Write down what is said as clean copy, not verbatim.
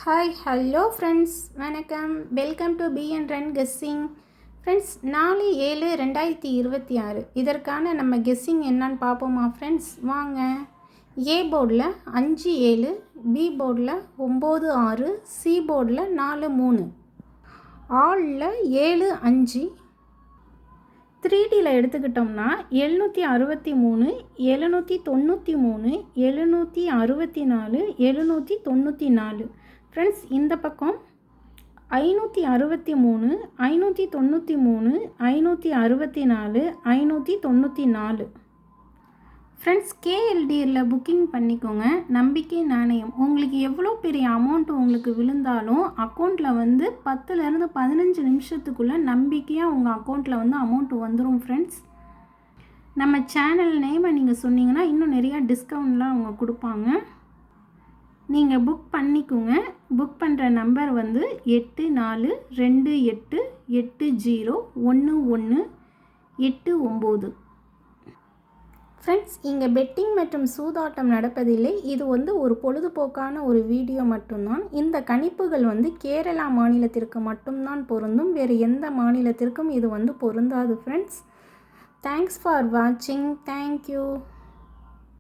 Hi hello friends, வணக்கம். Welcome to B and run guessing. Friends, 4/7/2026 இதற்கான நம்ம guessing என்னன்னு பார்ப்போமா ஃப்ரெண்ட்ஸ்? வாங்க. ஏ போர்டில் 5-7, பி போர்டில் 9-6, சி போர்டில் 4-3, ஆலில் 7-5. 3Dயில் எடுத்துக்கிட்டோம்னா 763, 793, 764, 794. ஃப்ரெண்ட்ஸ், இந்த பக்கம் 563, 593, 564, 594. ஃப்ரெண்ட்ஸ், கேஎல்டியில் புக்கிங் பண்ணிக்கோங்க. நம்பிக்கை நாணயம். உங்களுக்கு எவ்வளோ பெரிய அமௌண்ட் உங்களுக்கு விழுந்தாலும் அக்கௌண்ட்டில் 10லேருந்து 15 நிமிஷத்துக்குள்ளே நம்பிக்கையாக உங்கள் அக்கௌண்ட்டில் அமௌண்ட் வந்துடும். ஃப்ரெண்ட்ஸ், நம்ம சேனல் நேமை நீங்கள் சொன்னீங்கன்னா இன்னும் நிறையா டிஸ்கவுண்ட்லாம் அவங்க கொடுப்பாங்க. நீங்கள் புக் பண்ணிக்கோங்க. புக் பண்ணுற நம்பர் 842808011189. ஃப்ரெண்ட்ஸ், இங்கே பெட்டிங் மற்றும் சூதாட்டம் நடப்பதில்லை. இது ஒரு பொழுதுபோக்கான ஒரு வீடியோ மட்டும்தான். இந்த கணிப்புகள் கேரளா மாநிலத்திற்கு மட்டும்தான் பொருந்தும். வேறு எந்த மாநிலத்திற்கும் இது பொருந்தாது. ஃப்ரெண்ட்ஸ், தேங்க்ஸ் ஃபார் வாட்சிங். தேங்க்யூ.